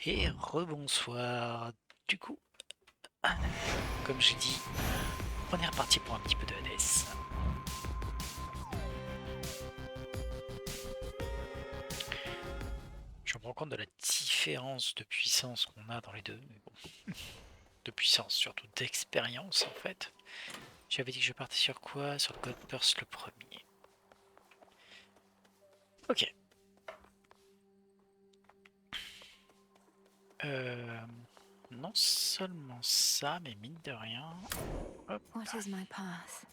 Et rebonsoir. Du coup, comme j'ai dit, on est reparti pour un petit peu de Hades. Je me rends compte de la différence de puissance qu'on a dans les deux, mais bon. De puissance, surtout d'expérience en fait. J'avais dit que je partais sur quoi? Sur le Godburst le premier. Ok. Non seulement ça, mais mine de rien. Hop. What is my path?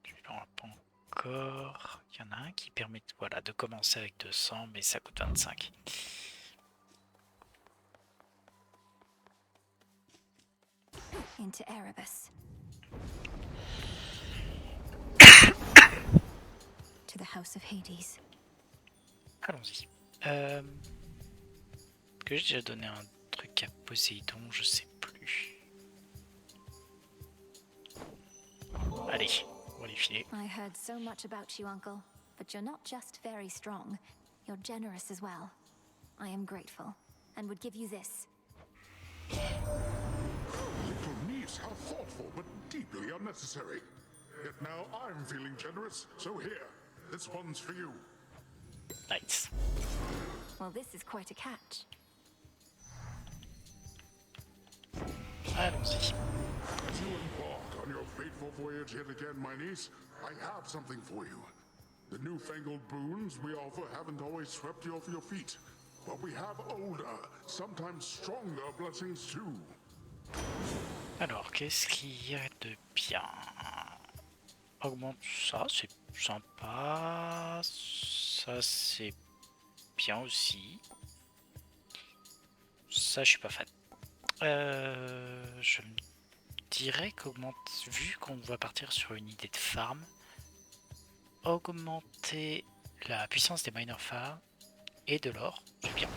Je n'en pas encore. Il y en a un qui permet voilà, de commencer avec 200, mais ça coûte 25. Into Erebus. To the House of Hades. Allons-y. Que j'ai déjà donné un truc à Poséidon, je sais plus. Allez, on va les filer. I heard so much about you, Uncle. But you're not just very strong. You're generous as well. I am grateful, and would give you this. Little niece, how thoughtful, but deeply unnecessary. Yet now I'm feeling generous, so here, this one's for you. Nice. Well, this is quite a catch. Allons-y. As you embark on your fateful voyage yet again, my niece, I have something for you. The newfangled boons we offer haven't always swept you off your feet, but we have older, sometimes stronger blessings too. Alors, qu'est-ce qu'il y a de bien? Augmente ça, c'est sympa. Ça, c'est bien aussi. Ça, je suis pas fan. Je me dirais qu'augmente, vu qu'on va partir sur une idée de farm, augmenter la puissance des minor farms et de l'or, c'est bien.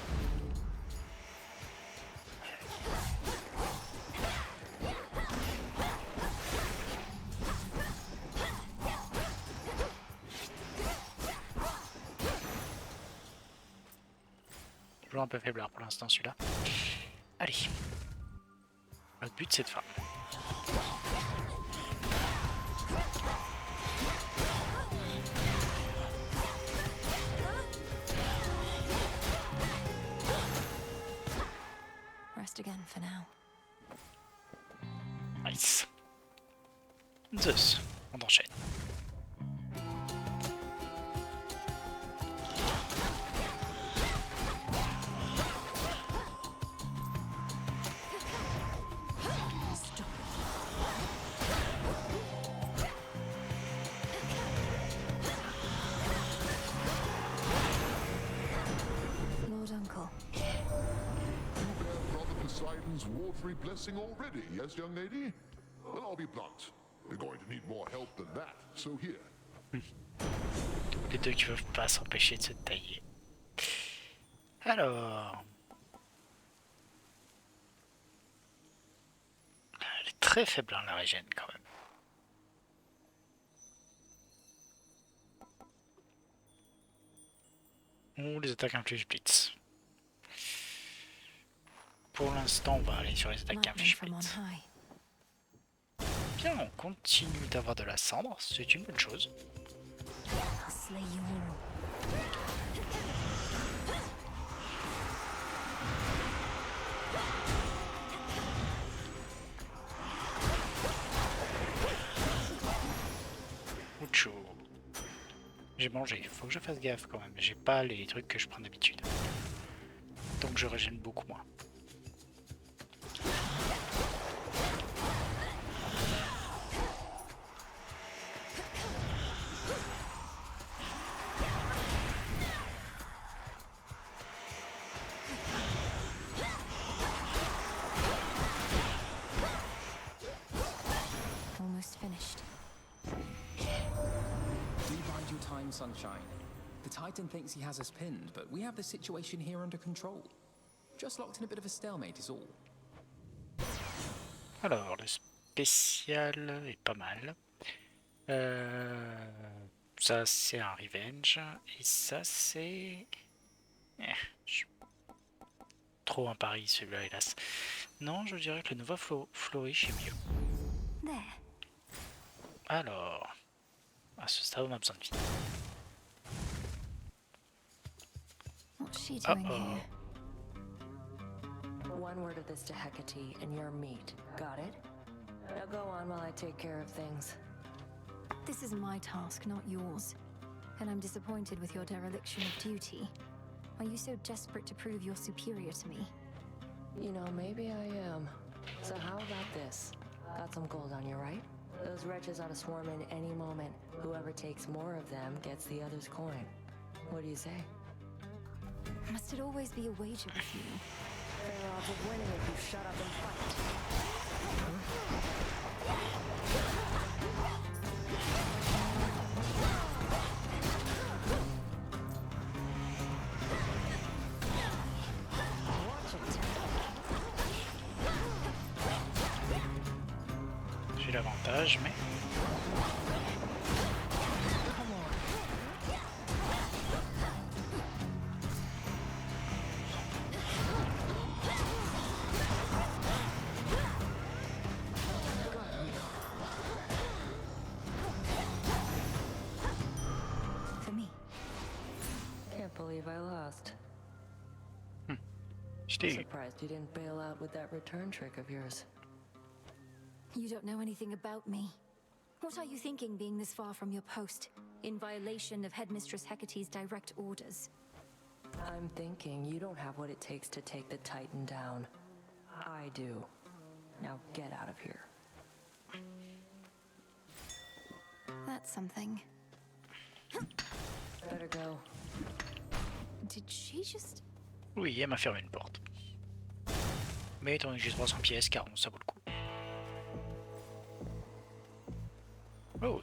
Toujours un peu faiblard pour l'instant celui-là. Allez. Notre but c'est de farm. Rest again for now. Nice. Zeus, on enchaîne. Lord Uncle. You bear Brother Poseidon's watery blessing already, yes, young lady? Well, I'll be blunt. We're going to need more help than that, so here. Les deux qui peuvent pas s'empêcher de se tailler. Alors. Elle est très faible hein, la régène quand même. Ou les attaques inflige blitz. Pour l'instant, on va aller sur les attaques Lightning inflige from on blitz. high. Bien, on continue d'avoir de la cendre, c'est une bonne chose. I'll slay you all. Mucho. J'ai mangé, faut que je fasse gaffe quand même. J'ai pas les trucs que je prends d'habitude. Donc je régène beaucoup moins. Almost finished. Do bide your time, Sunshine. The Titan thinks he has us pinned, but we have the situation here under control. Just locked in a bit of a stalemate is all. Alors, le spécial est pas mal. Ça, c'est un revenge. Et ça, c'est Je suis trop un pari celui-là, hélas. Non, je dirais que le Nova Flourish est mieux. There. Alors, à ce stade, on a besoin de vie. What's she doing here? One word of this to Hecate, and you're meat. Got it? Now go on while I take care of things. This is my task, not yours. And I'm disappointed with your dereliction of duty. Are you so desperate to prove you're superior to me? You know, maybe I am. So how about this? Got some gold on you, right? Those wretches ought to swarm in any moment. Whoever takes more of them gets the other's coin. What do you say? Must it always be a wager with you? Fair odds of winning if you shut up and fight. Watch it. J'ai l'avantage, mais... Come on. For me. Can't believe I lost. Je t'ai eu. Surprised you didn't bail out with that return trick of yours. You don't know anything about me. What are you thinking being this far from your post, in violation of Headmistress Hecate's direct orders? I'm thinking you don't have what it takes to take the Titan down. I do. Now get out of here. That's something. Better go. Did she just... Oui, elle m'a fermé une porte. Mais étant donné que j'ai 300 pièces, car ça vaut le coup. Oh,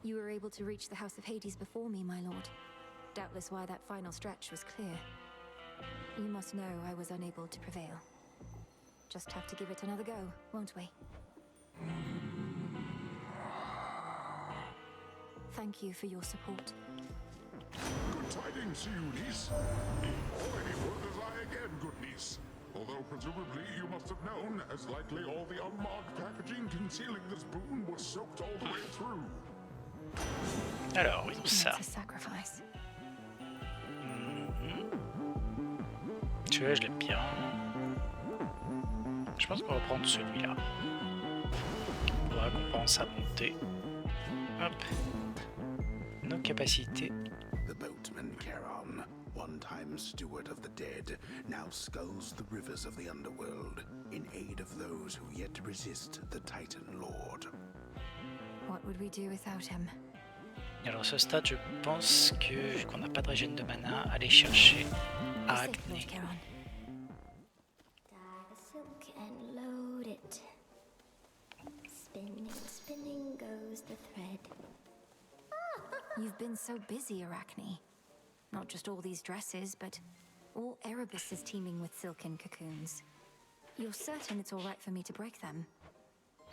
You were able to reach the House of Hades before me, my lord. Doubtless why that final stretch was clear. You must know I was unable to prevail. Just have to give it another go, won't we? Thank you for your support. Good tidings to you, niece. Already word as I again, good niece. Although presumably you must have known, as likely all the unmarked packaging concealing this boon was soaked all the way through. alors, oui, ça. It's a sacrifice. Celui-là, je l'aime bien. Je pense qu'on va prendre celui-là. Pour la récompense à monter. Hop. Nos capacités. The boatman Charon, one time steward of the dead, now sculls the rivers of the underworld in aid of those who yet resist the Titan Lord. What would we do without him? Alors, à ce stade, je pense que, vu qu'on n'a pas de régène de mana, aller chercher Be safe, Acné. Lord Charon. Tie the silk and load it. Spinning, spinning goes the thread. You've been so busy, Arachne. Not just all these dresses, but all Erebus is teeming with silken cocoons. You're certain it's all right for me to break them?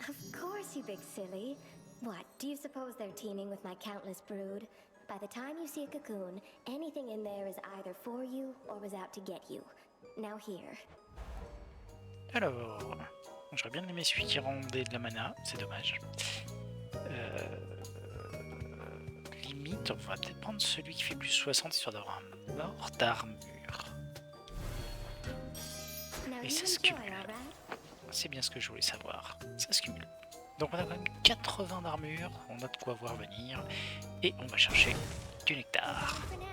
Of course, you big silly. What, do you suppose they're teeming with my countless brood? By the time you see a cocoon, anything in there is either for you or was out to get you. Now here. Alors, j'aurais bien aimé celui qui rendait de la mana, c'est dommage. Limite, on va peut-être prendre celui qui fait plus 60 histoire d'avoir un mort d'armure. Now Et you ça se enjoy, cumule. all right? C'est bien ce que je voulais savoir. Ça se cumule. Donc on a quand même 80 d'armure, on a de quoi voir venir. Et on va chercher du nectar. For now.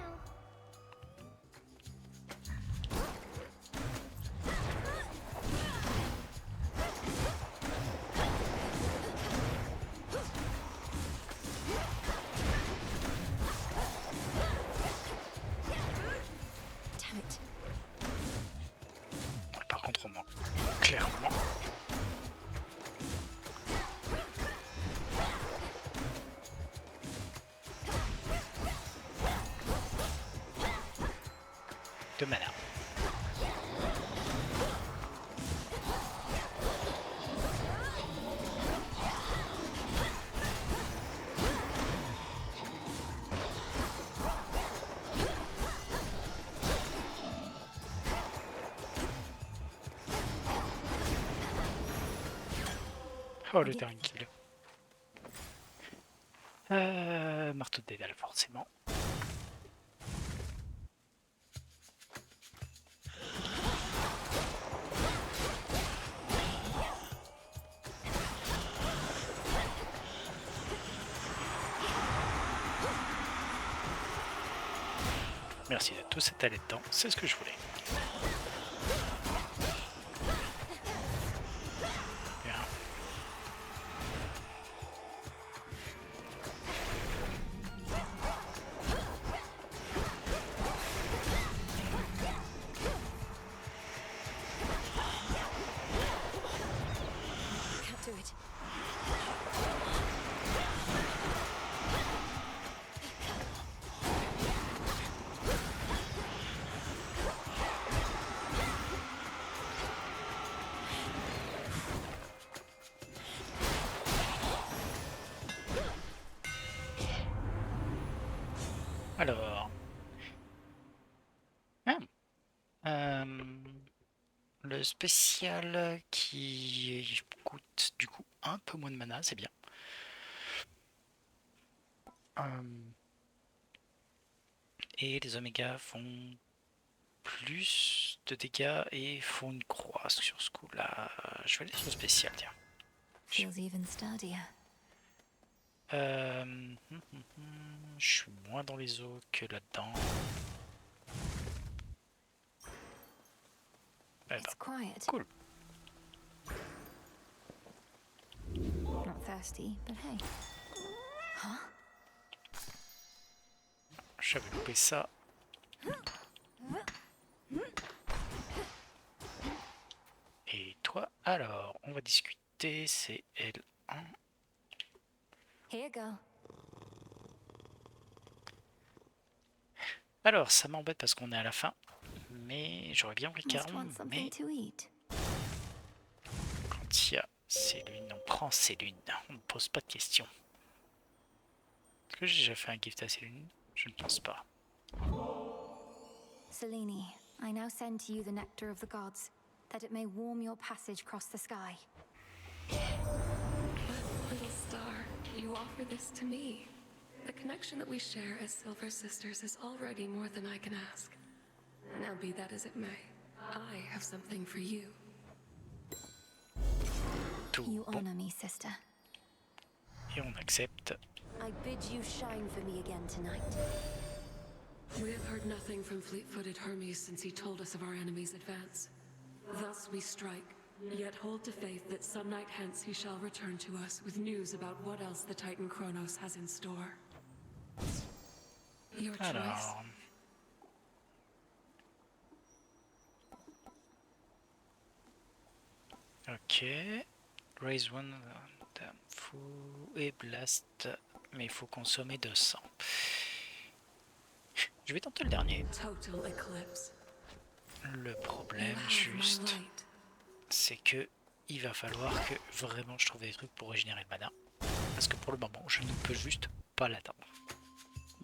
Damn it. Par contre, on manque clairement. De mana. Oh, le dernier kill. Marteau de Dédale, forcément. Merci de tous être allés dedans, c'est ce que je voulais. Bien. Can't do it. Alors. Le spécial qui coûte du coup un peu moins de mana, c'est bien. Et les omégas font plus de dégâts et font une croix sur ce coup-là. Je vais aller sur le spécial, tiens. Feels even sturdier. Je suis moins dans les eaux que là-dedans. It's quiet. Cool. Not thirsty, but hey. Huh? J'avais loupé ça. Et toi, alors, on va discuter, c'est L1. Here, girl. Alors, ça m'embête parce qu'on est à la fin, mais j'aurais bien pris Must 40, want mais something to eat. quand il y a ces lunes, on prend ces lunes, on ne pose pas de questions. Est-ce que j'ai déjà fait un gift à ces lunes? Je ne pense pas. Selene, I now send to you the nectar of the gods, that it may warm your passage across the sky. Little star, you offer this to me. The connection that we share as Silver Sisters is already more than I can ask. Now be that as it may, I have something for you. Tout You bon, honor me, sister. et on accepte. I bid you shine for me again tonight. We have heard nothing from fleet-footed Hermes since he told us of our enemy's advance. Thus we strike, yet hold to faith that some night hence he shall return to us with news about what else the Titan Kronos has in store. Your choice. Alors, ok. Raise one, fou et blast, mais il faut consommer 200. Je vais tenter le dernier. Total eclipse. Le You problème have my juste, light. c'est que il va falloir que vraiment je trouve des trucs pour régénérer le mana. Parce que pour le moment, je ne peux juste pas l'attendre.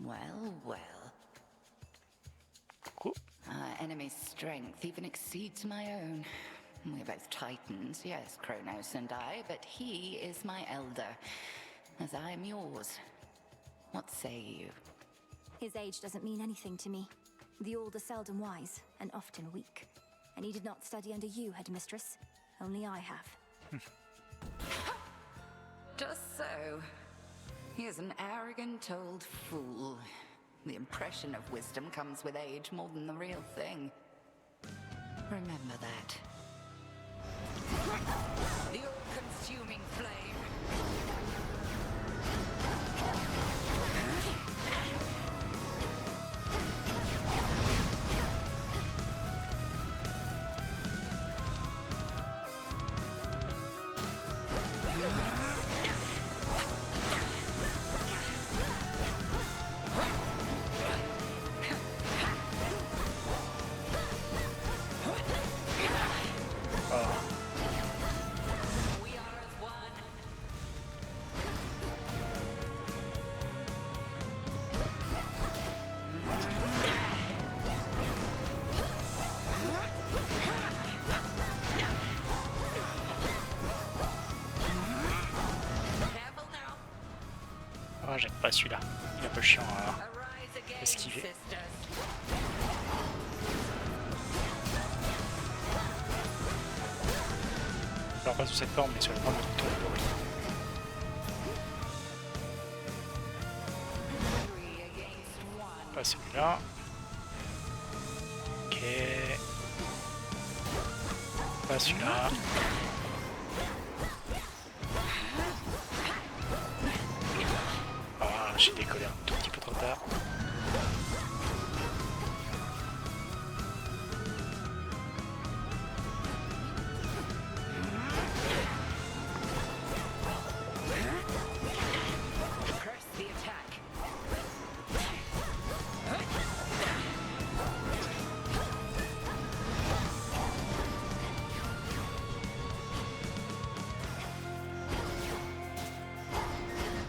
Well, well. Coucou. Our enemy's strength even exceeds my own. We're both titans, yes, Kronos and I, but he is my elder, as I am yours. What say you? His age doesn't mean anything to me. The old are seldom wise, and often weak. And he did not study under you, headmistress. Only I have. Just so. He is an arrogant old fool. The impression of wisdom comes with age more than the real thing. Remember that. The all-consuming flame. We are as one. j'aime pas celui-là. Il est un peu chiant à Arise again, esquiver. sisters. Alors pas sous cette forme, mais sur la forme de tour. Three against one. Pas celui-là. Ok. Pas celui-là. Ah, j'ai décollé un tout petit peu trop tard. Press the attack.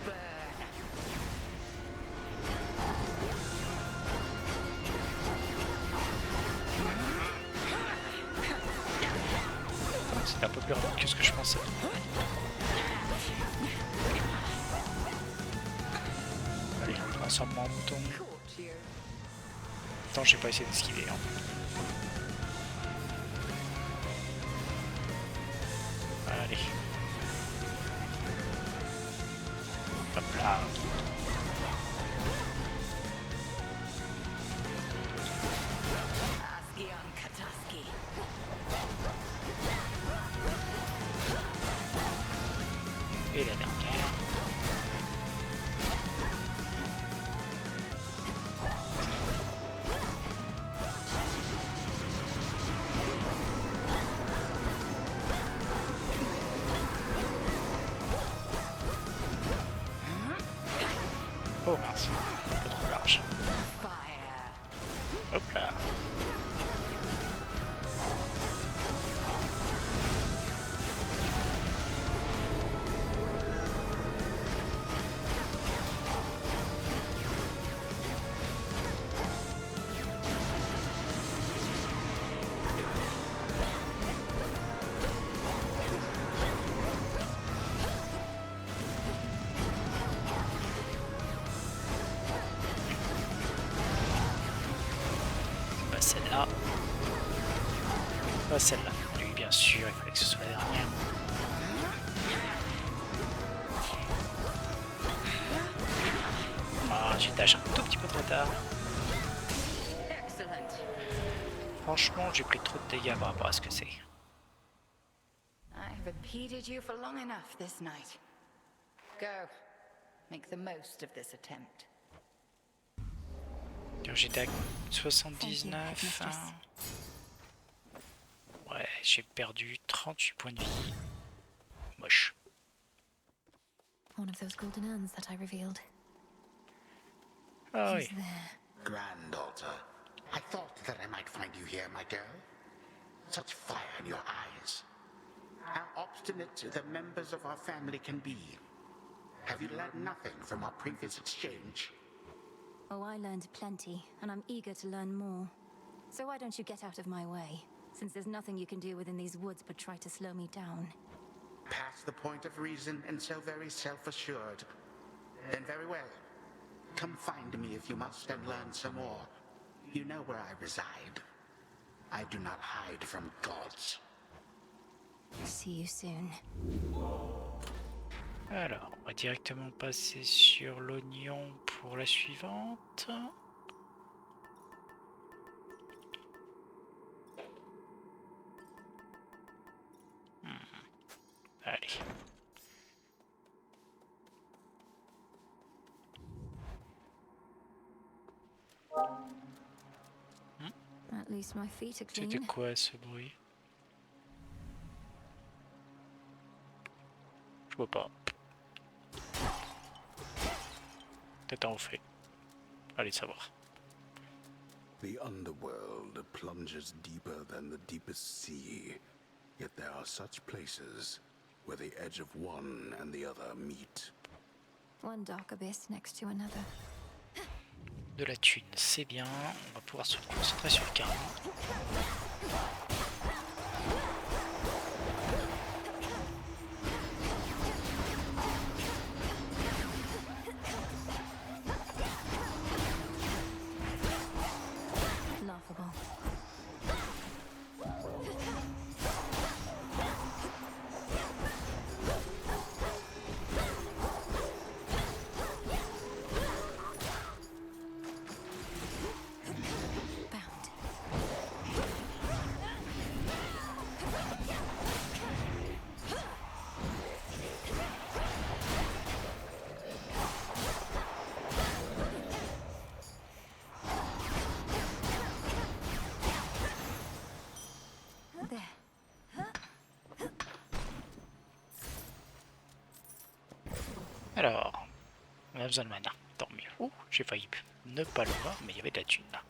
Burn. C'était un peu plus rapide que ce que je pensais. Allez, transforme-moi en mouton. Caught you. Attends, j'ai pas essayé d'esquiver. Hein. Allez. Hop là. Asgion Kataski. Et la dernière. Oh mince, un peu trop large. Fire. Hop là. Pas celle-là. Pas celle-là. Oui, bien sûr, il fallait que ce soit la dernière. Ah, j'ai lâché un tout petit peu trop tard. Excellent. Franchement, j'ai pris trop de dégâts par rapport à ce que c'est. I've impeded you for long enough this night. Go. Make the most of this attempt. Donc j'étais à 79. Ouais, j'ai perdu 38 points de vie. Moche. One of those golden urns that I revealed. Ah He's oui. there. Granddaughter, I thought that I might find you here, my girl. Such fire in your eyes. How obstinate the members of our family can be. Have you learned nothing from our previous exchange? Oh, I learned plenty, and I'm eager to learn more. So why don't you get out of my way? Since there's nothing you can do within these woods but try to slow me down. Past the point of reason and so very self-assured. Then very well. Come find me if you must and learn some more. You know where I reside. I do not hide from gods. See you soon. Alors, on va directement passer sur l'oignon pour la suivante. Allez. At least my feet are clean. C'était quoi ce bruit? Je vois pas. Peut-être en fait. Allez savoir. The underworld plunges deeper than the deepest sea. Yet there are such places where the edge of one and the other meet. One dark abyss next to another. De la thune, c'est bien. On va pouvoir se concentrer sur le carreau. Alors, on a besoin de mana, tant mieux. Ouh, j'ai failli ne pas le voir, mais il y avait de la thune là.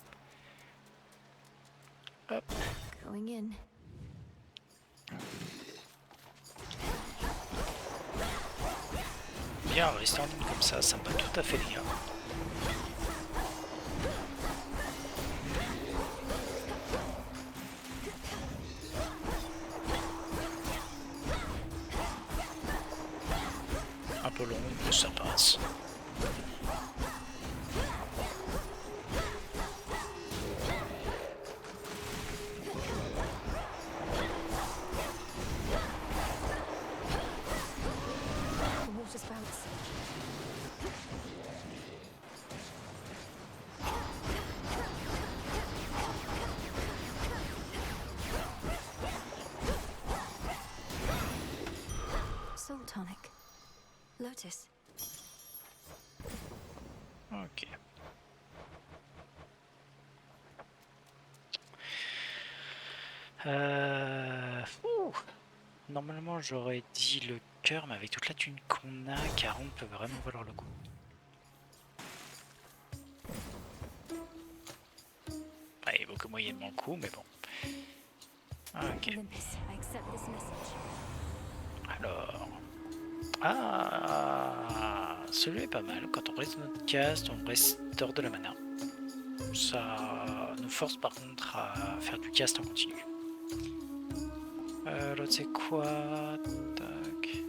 Hop. Going in. Bien, rester en ligne comme ça me va tout à fait bien. Un peu long, mais ça passe. The water spouts. Soul tonic. Lotus. Ok. Ouh. Normalement j'aurais dit le cœur, mais avec toute la thune qu'on a, 40 peut vraiment valoir le coup. Ah, il vaut que moyennement le coup, mais bon. Ok. Olympus, I accept this message. Alors... Ah, celui est pas mal. Quand on reste notre cast, on restaure de la mana. Ça nous force par contre à faire du cast en continu. L'autre c'est quoi? Tac.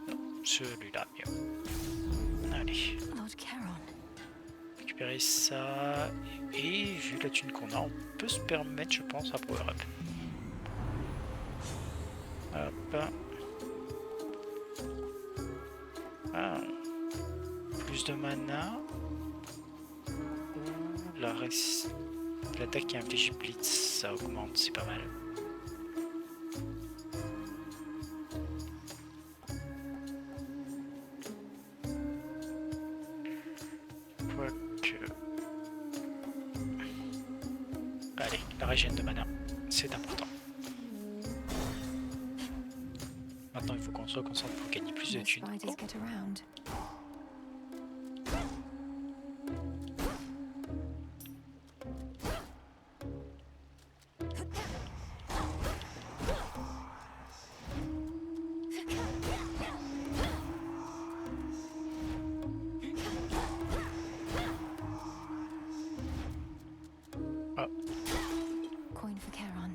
Non, celui-là mieux. Allez. Lord Charon. Récupérer ça. Et vu la thune qu'on a, on peut se permettre, je pense, à power up. Hop. Ah. Plus de mana. Ouh, l'attaque qui inflige Blitz, ça augmente, c'est pas mal. Quoique... Allez, la régène de mana, c'est important. Maintenant, il faut qu'on soit concentré pour gagner plus de Most thunes. riders get around. Oh, Coin for Charon.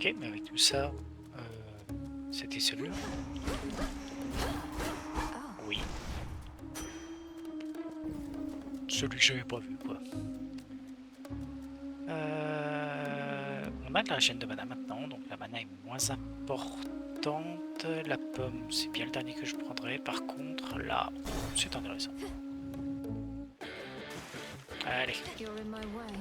ok, mais avec tout ça, c'était celui-là. Oui. Celui que j'avais pas vu, quoi. On a de la régène de mana maintenant, donc la mana est moins importante. La pomme, c'est bien le dernier que je prendrai. Par contre, là, c'est intéressant. Allez. You're in my way.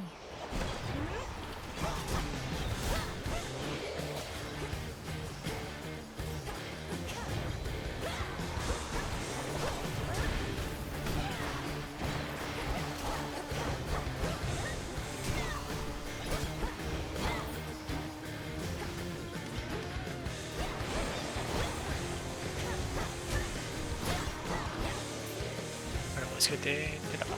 Alors, est-ce que t'es là-bas?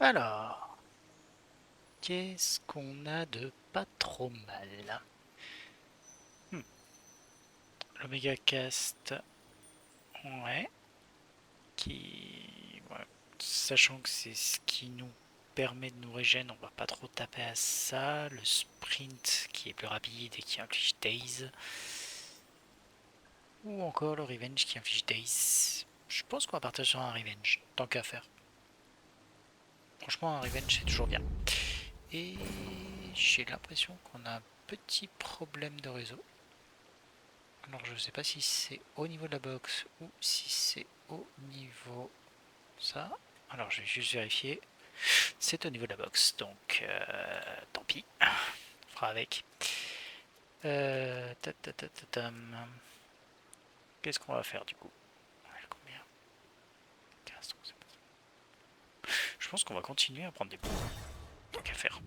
Alors, qu'est-ce qu'on a de pas trop mal? L'Omega Cast, ouais, ouais, sachant que c'est ce qui nous permet de nous régénérer, on va pas trop taper à ça. Le sprint qui est plus rapide et qui inflige Daze, ou encore le Revenge qui inflige Daze. Je pense qu'on va partir sur un Revenge, tant qu'à faire. Franchement, un Revenge c'est toujours bien. Et j'ai l'impression qu'on a un petit problème de réseau. Alors je sais pas si c'est au niveau de la box ou si c'est au niveau ça. Alors je vais juste vérifier. C'est au niveau de la box, donc tant pis. On fera avec. Qu'est-ce qu'on va faire du coup? Combien? 15, je pense qu'on va continuer à prendre des points. Tant qu'à faire.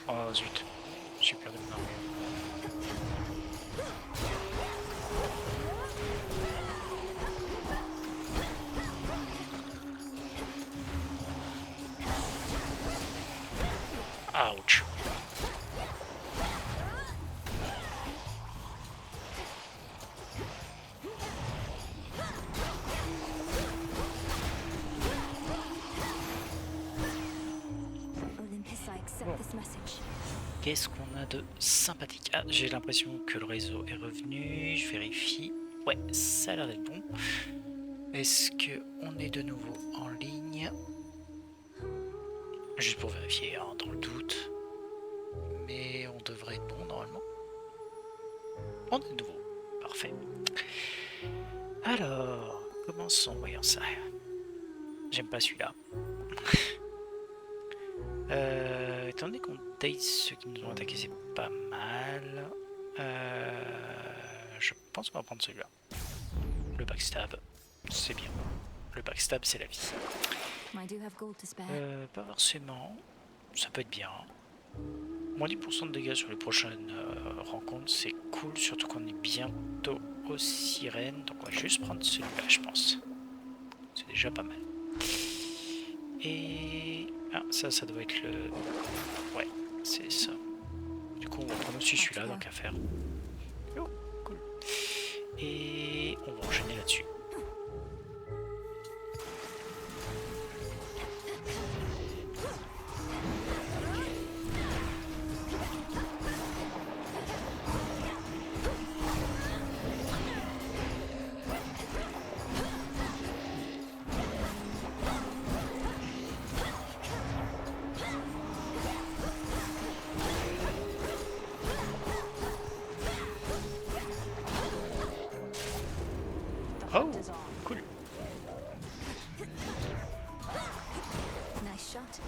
Oh zut, j'ai perdu mon armure. Ouch. Qu'est-ce qu'on a de sympathique? Ah, j'ai l'impression que le réseau est revenu. Je vérifie. Ouais, ça a l'air d'être bon. Est-ce qu'on est de nouveau en ligne? Juste pour vérifier, hein, dans le doute. Mais on devrait être bon normalement. On est de nouveau. Parfait. Alors, commençons, voyons ça. J'aime pas celui-là. Étant donné qu'on date ceux qui nous ont attaqué, c'est pas mal. Je pense qu'on va prendre celui-là. Le backstab, c'est bien. Le backstab, c'est la vie. Pas forcément. Ça peut être bien. Moins 10% de dégâts sur les prochaines rencontres, c'est cool. Surtout qu'on est bientôt aux sirènes. Donc on va juste prendre celui-là, je pense. C'est déjà pas mal. Et... ah, ça doit être le... ouais, c'est ça. Du coup, on va prendre aussi celui-là, donc à faire. Oh, cool. Et on va enchaîner là-dessus. Oh, cool. Nice shot.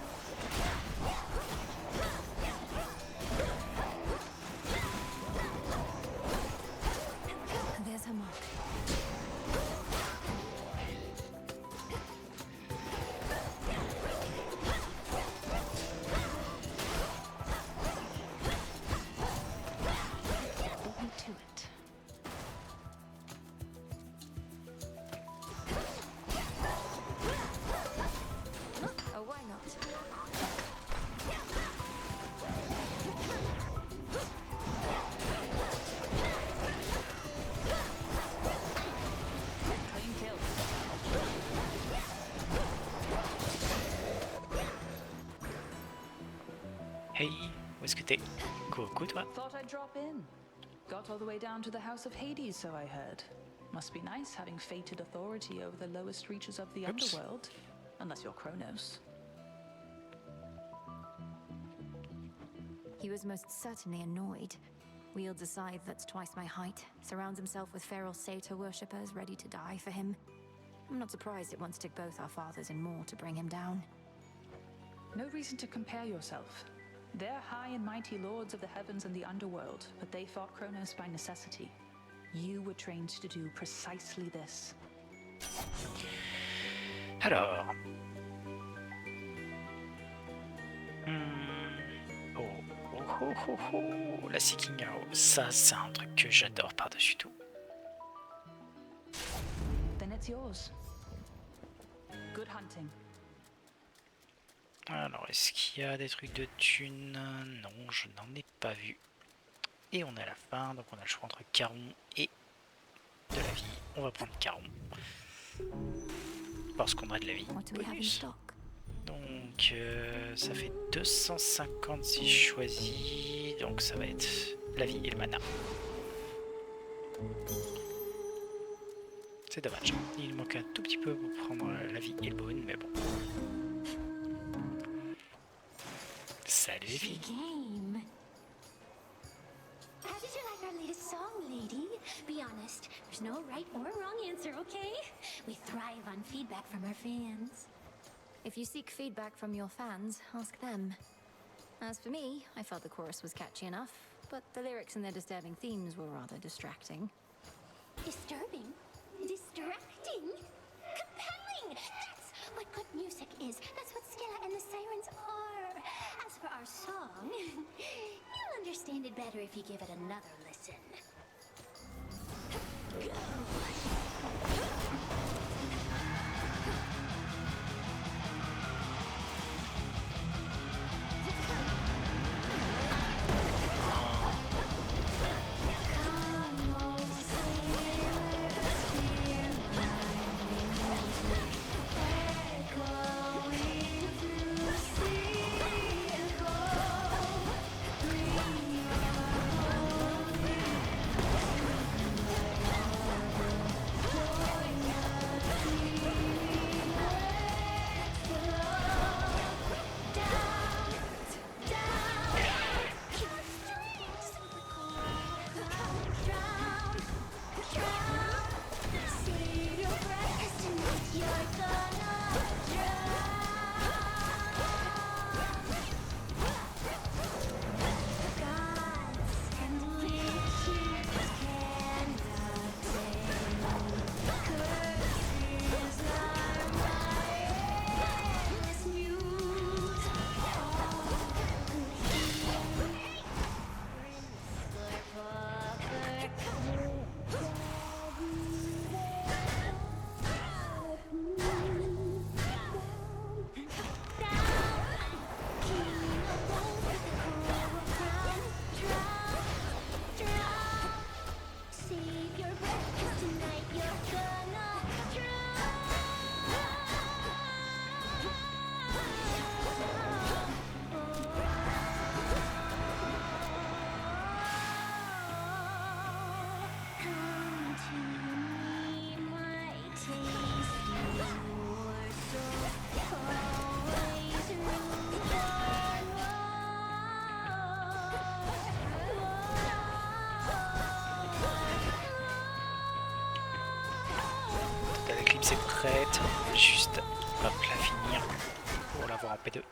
There's her mark. Beat me to it. Oh, why not? Clean kill. Hey, où est-ce que t'es? Coucou toi. Thought I'd drop in. Got all the way down to the House of Hades, so I heard. Must be nice having fated authority over the lowest reaches of the underworld. Unless you're Kronos. He was most certainly annoyed. wields a scythe that's twice my height, surrounds himself with feral satyr worshippers ready to die for him. I'm not surprised it once took both our fathers and more to bring him down. No reason to compare yourself. They're high and mighty lords of the heavens and the underworld, but they fought Kronos by necessity. You were trained to do precisely this. Alors. Oh, la Seeking Arrow. Ça, c'est un truc que j'adore par-dessus tout. Then it's yours. Good hunting. Alors, est-ce qu'il y a des trucs de thunes? Non, je n'en ai pas vu. Et on est à la fin, donc on a le choix entre Caron et de la vie. On va prendre Caron. Parce qu'on a de la vie. Bonus. Donc, ça fait 250 si je choisis. Donc, ça va être la vie et le mana. C'est dommage. Il manque un tout petit peu pour prendre la vie et le bone, mais bon. Salut les filles. How did you like our latest song, lady? Be honest, there's no right or wrong answer, okay? We thrive on feedback from our fans. If you seek feedback from your fans, ask them. As for me, I felt the chorus was catchy enough, but the lyrics and their disturbing themes were rather distracting. Disturbing? Distracting? Compelling! That's what good music is. That's what Skilla and the Sirens are. As for our song, you'll understand it better if you give it another listen. L'éclipse est prête, juste hop la finir pour l'avoir en P2.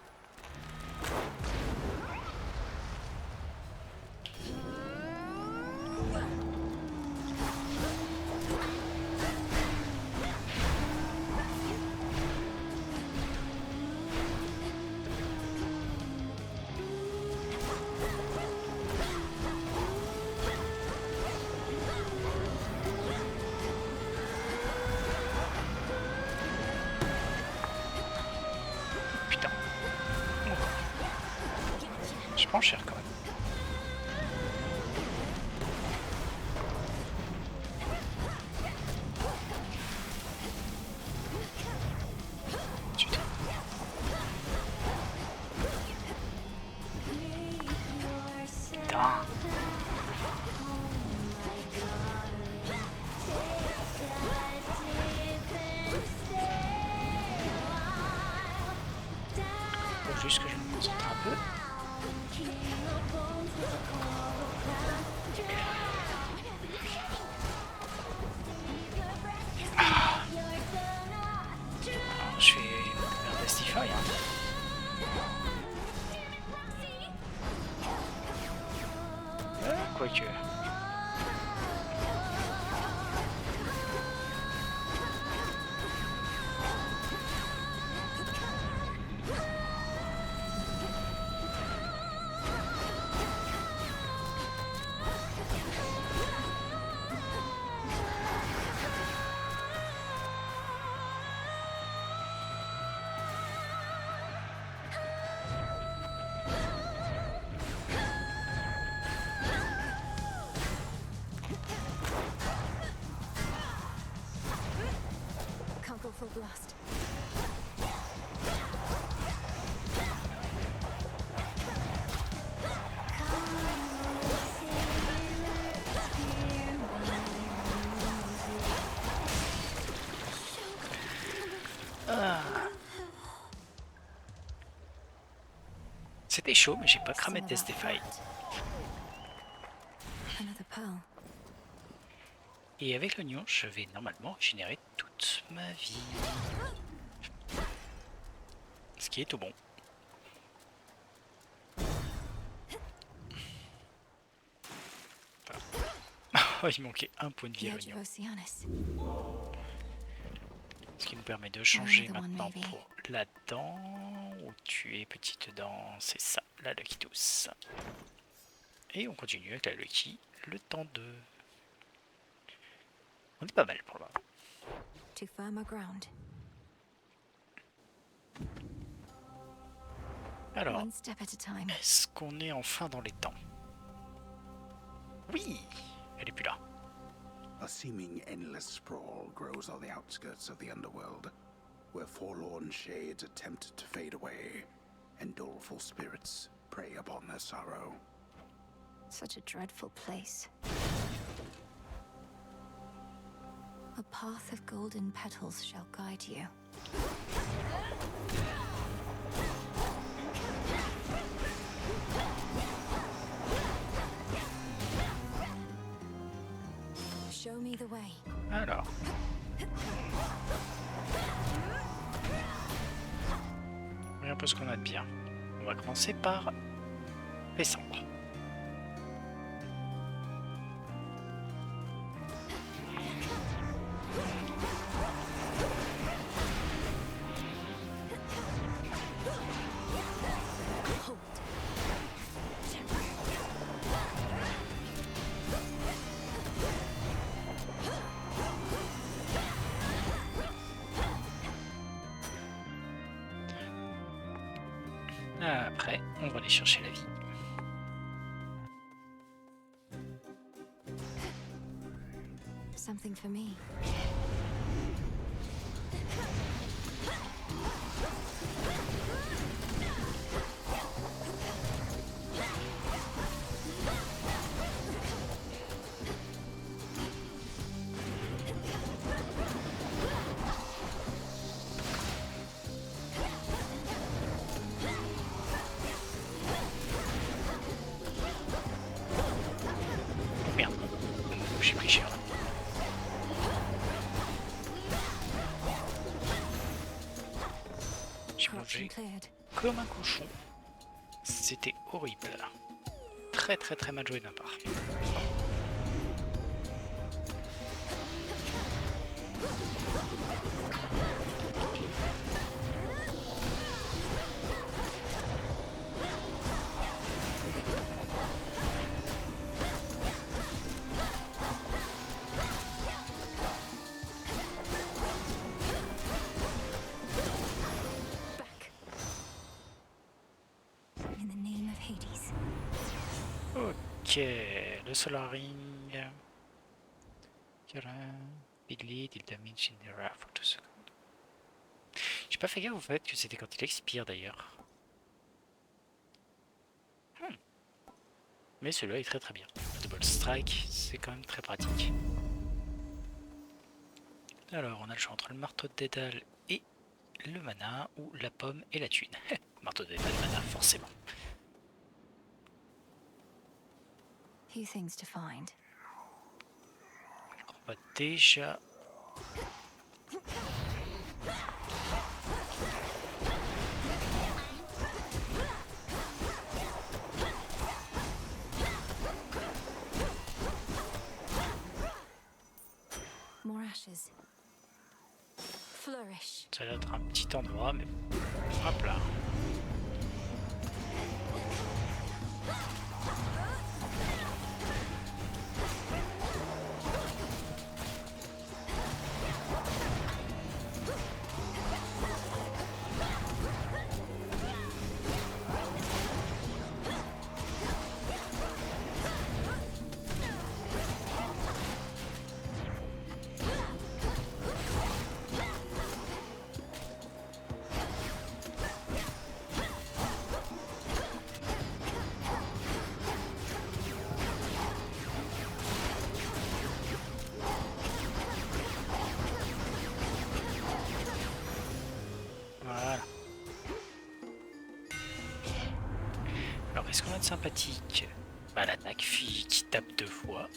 Je prends cher quand même. Putain. Faut juste que je me concentre un peu. Alors, je vais faire Testify. Hein. Quoique. Can't go full blast. C'était chaud, mais j'ai pas cramé de Testify. Another pearl. Et avec l'oignon, je vais normalement générer toute ma vie. Ce qui est tout bon. Oh, il manquait un point de vie à The edge l'oignon. of Oceanus. Ce qui nous permet de changer Another one, maintenant maybe. pour la dent. Où tu es, petite dent, c'est ça, la Lucky Douce. Et on continue avec la Lucky, le temps de... On est pas mal pour le moment. To firmer ground. Alors, One step at a time. est-ce qu'on est enfin dans les temps? Oui, elle est plus là. A seeming endless sprawl grows on the outskirts of the underworld, where forlorn shades attempt to fade away, and doleful spirits prey upon their sorrow. Such a dreadful place. A path of golden petals shall guide you. Show me the way. Alors. Voyons un peu ce qu'on a de bien. On va commencer par les cendres. Après, on va aller chercher la vie. Something for me. Merde, j'ai pris cher. J'ai mangé Cleared. comme un cochon. C'était horrible. Très très très mal joué de ma part. Back. In the name of Hades. Ok, le Solar Ring. Bidley, il damage in the raft for 2 seconds. J'ai pas fait gaffe au fait que c'était quand il expire d'ailleurs. Mais celui-là est très très bien. Double Strike, c'est quand même très pratique. Alors, on a le choix entre le marteau de Dédale et le mana, ou la pomme et la thune. Marteau de Dédale, mana, forcément. Few things to find. On va déjà... More ashes. Flourish. Ça va être un petit endroit, mais... Hop là. Voilà. Alors, est-ce qu'on a de sympathique? Bah, l'attaque qui tape 2 fois.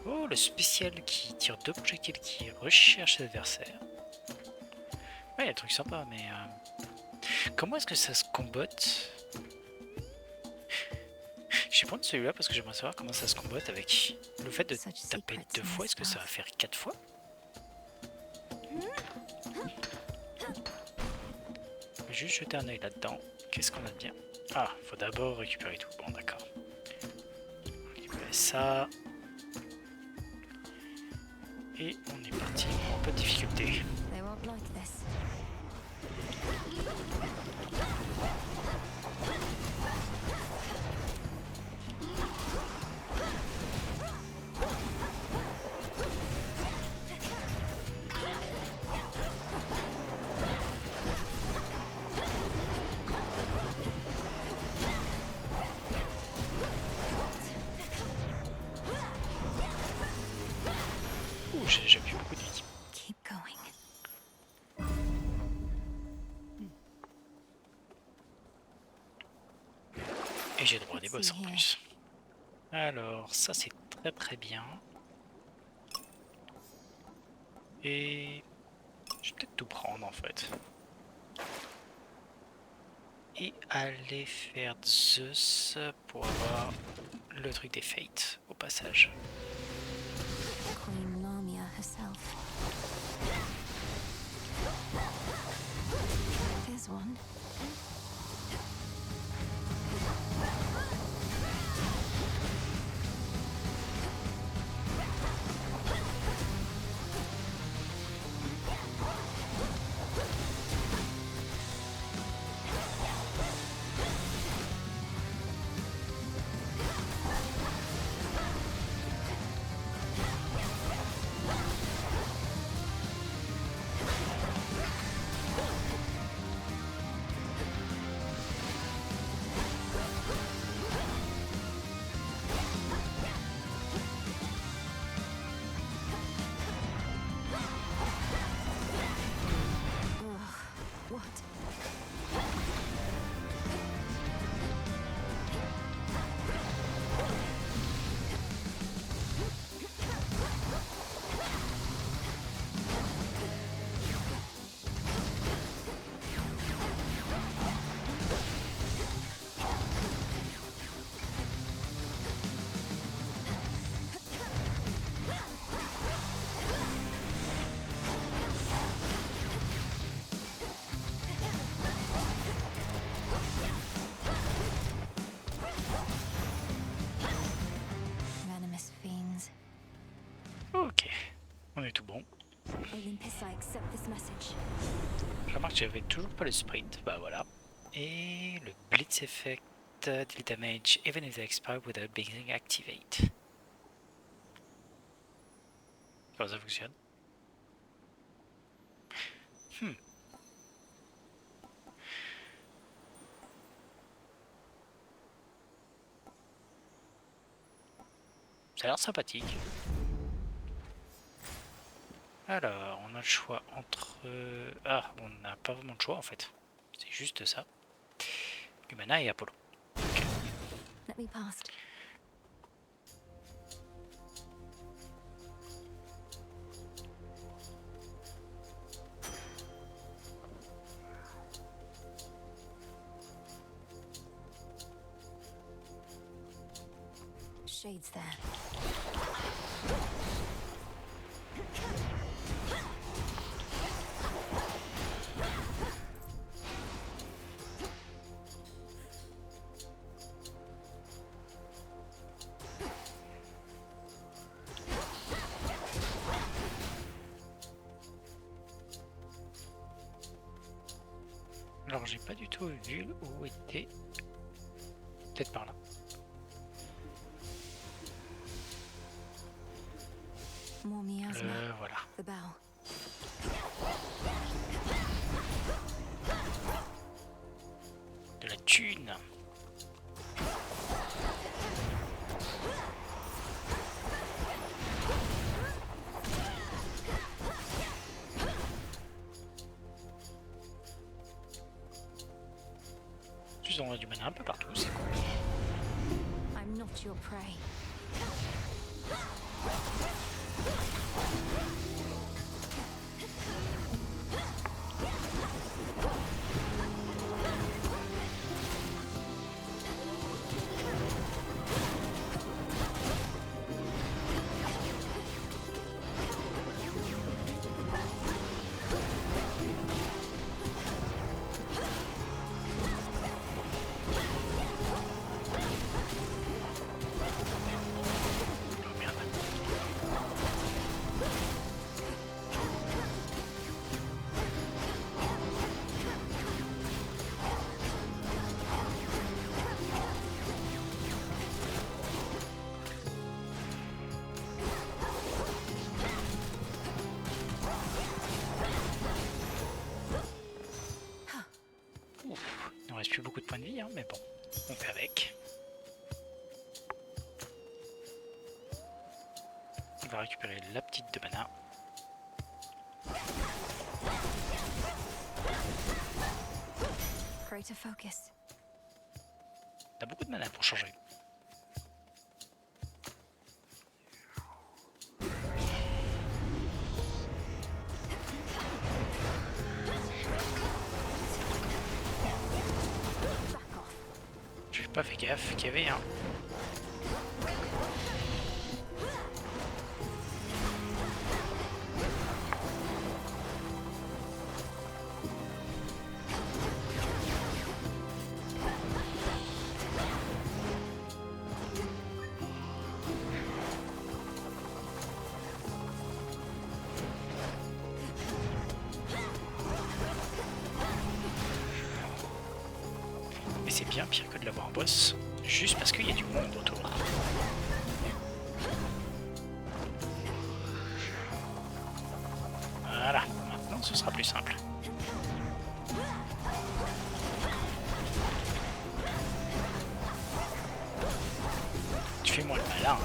Oh, le spécial qui tire 2 projectiles qui recherche l'adversaire. Ouais, il y a des trucs sympas, mais... Comment est-ce que ça se combotte? J'ai pas de celui-là parce que j'aimerais savoir comment ça se combotte avec le fait de taper 2 fois. Est-ce que ça va faire 4 fois? Je vais juste jeter un œil là-dedans. Qu'est-ce qu'on a de bien? Ah, faut d'abord récupérer tout. Bon, d'accord. Récupérer ça. Et on est parti pour un peu de difficulté. They won't like this. Ouh, j'ai déjà vu beaucoup de vie. Keep going. Et j'ai droit à des boss en plus. Alors, ça c'est très très bien. Et je vais peut-être tout prendre en fait. Et aller faire Zeus pour avoir le truc des Fates au passage. Queen Lamia herself. There's one. Ok, on est tout bon. Olympus, I accept this message. Je remarque que j'avais toujours pas le sprint, bah voilà. Et le Blitz Effect deal damage even if they expire without being activate. Comment ça fonctionne? Ça a l'air sympathique. Alors, on a le choix entre... Ah, on n'a pas vraiment de choix en fait. C'est juste ça. Humana et Apollo. Okay. Let me past. shades there. Alors j'ai pas du tout vu où était. Peut-être par là. More miasma. Voilà. The bow. De la thune. On a du mana un peu partout, c'est cool. I'm not your prey. Il ne reste plus beaucoup de points de vie, hein, mais bon, on fait avec. On va récupérer la petite de mana. Greater focus. T'as beaucoup de mana pour changer. J'ai pas fait gaffe qu'il y avait un. Mais c'est bien pire que de l'avoir en boss, juste parce qu'il y a du monde autour. Voilà, maintenant ce sera plus simple. Tu fais moi le malin, hein.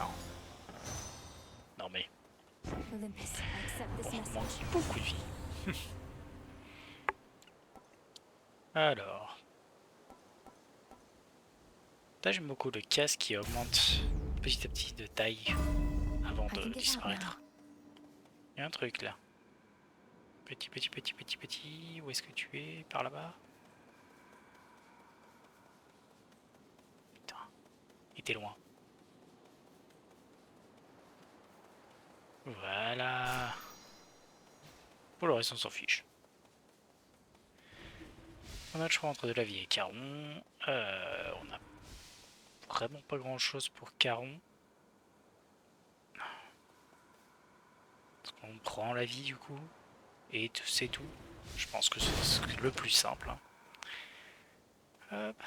Non. Non mais... Olympus, I accept this on message. manque beaucoup de vie. Alors... Là j'aime beaucoup le casque qui augmente petit à petit de taille avant de disparaître. Il y a un truc là. Petit. Où est-ce que tu es? Par là-bas? Putain. Il était loin. Voilà. Pour le reste on s'en fiche. On a le choix entre de la vie et Caron. On a vraiment pas grand chose pour Caron. On prend la vie du coup. Et c'est tout. Je pense que c'est le plus simple. Hein. Hop.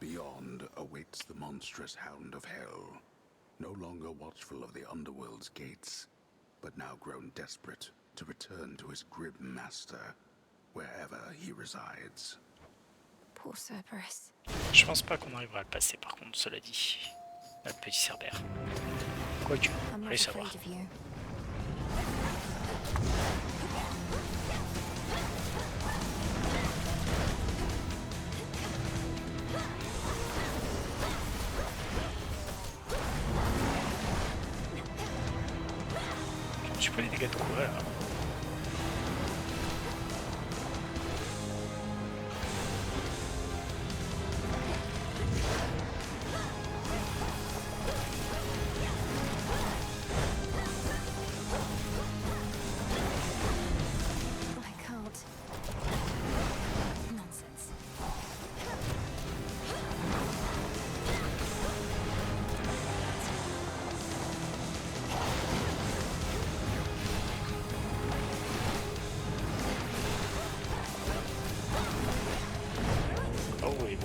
Beyond awaits the monstrous hound of hell, no longer watchful of the underworld's gates, but now grown desperate to return to his grim master, wherever he resides. Poor Cerberus. Je pense pas qu'on arrivera à le passer par contre, cela dit. Notre petit Cerbère. Quoique, I'm allez not savoir. afraid of you. Tu prends les dégâts de quoi là?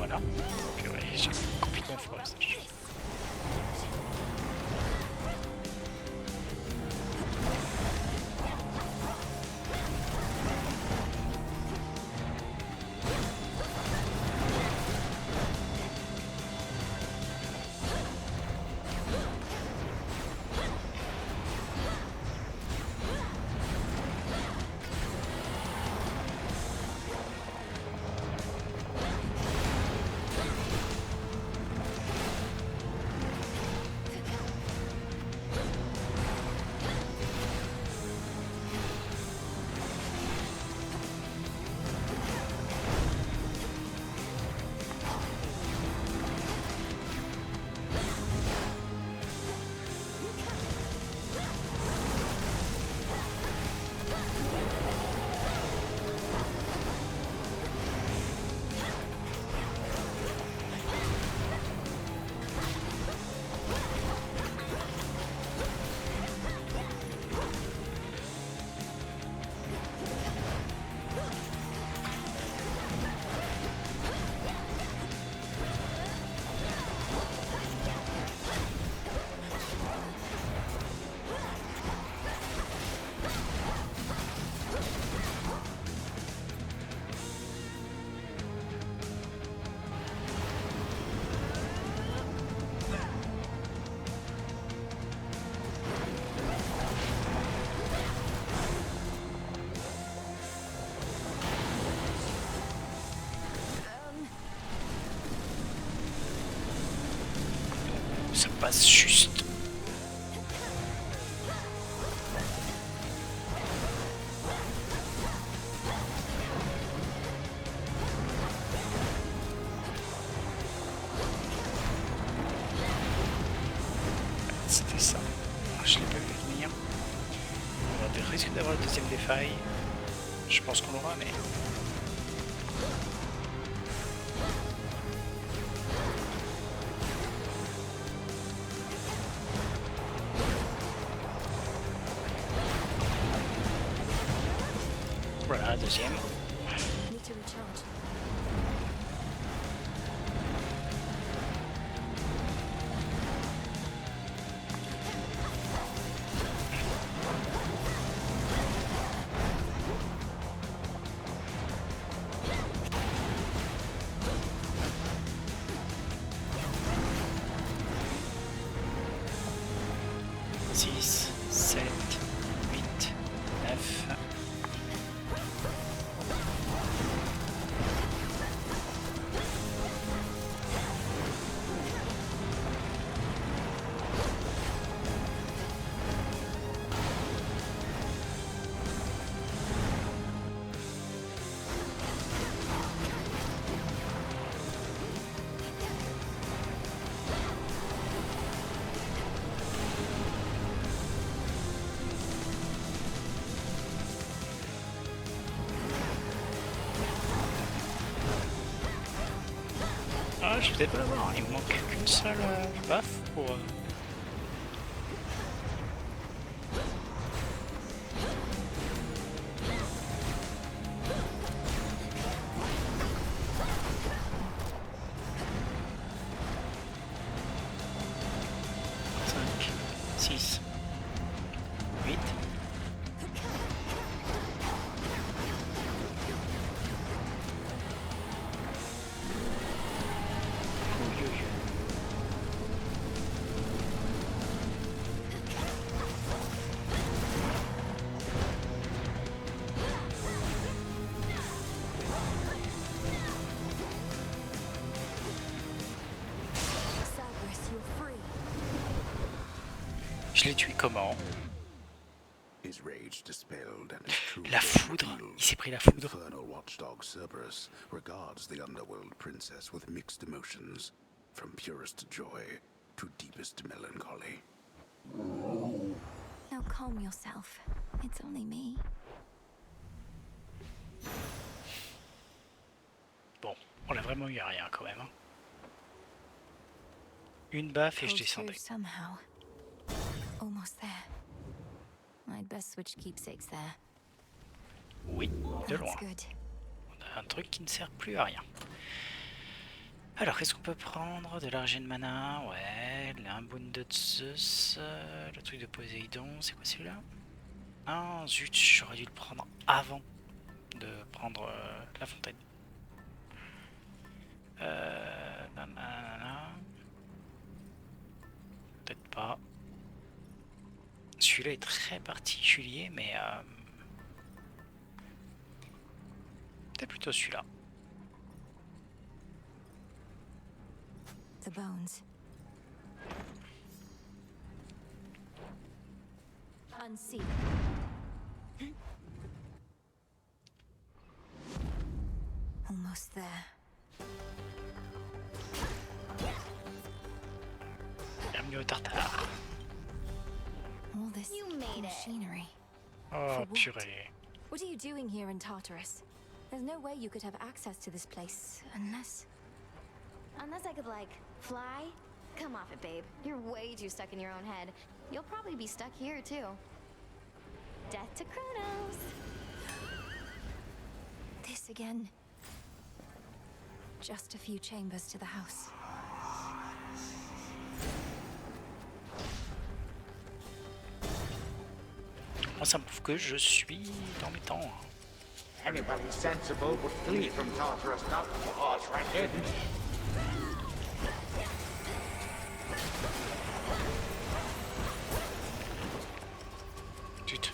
Voilà. Ok, ouais, j'ai complètement foiré ça. Ça passe juste. C'était ça. Je l'ai pas vu venir. On risque d'avoir le deuxième des failles. Je pense qu'on l'aura, mais... Voilà, deuxième. Need to recharge. Six, 7, 8, 9... Ah, je vais peut-être pas l'avoir, il me manque qu'une seule baffe pour... Cinq, 6, 8... Cerberus, you're free. Je l'ai tué comment? His rage dispelled and his true La form foudre, revealed. il s'est pris la foudre. Infernal watchdog Cerberus regards the underworld princess with mixed emotions, from purest joy to deepest melancholy. Now calm yourself. It's only me. Bon, on a vraiment eu à rien quand même. Hein. Une baffe et je Pulled descendais. through somehow. Almost there. I'd best switch keepsakes there. Oui, de loin. That's good. On a un truc qui ne sert plus à rien. Alors, qu'est-ce qu'on peut prendre? De l'argent de mana, ouais, un boon de Zeus, le truc de Poséidon, c'est quoi celui-là? Ah, zut, j'aurais dû le prendre avant de prendre la fontaine. Nanana. Peut-être pas. Celui-là est très particulier, mais peut-être plutôt celui-là. The bones. Unseal. Almost there. Bienvenue au tartare. All this You made it. machinery. Oh, For what? purée. What are you doing here in Tartarus? There's no way you could have access to this place unless... Unless I could, like, fly? Come off it, babe. You're way too stuck in your own head. You'll probably be stuck here, too. Death to Kronos! This again. Just a few chambers to the house. Moi, ça me prouve que je suis dans mes temps. Anybody sensible would flee from Tartarus, not horse-rented. Zut.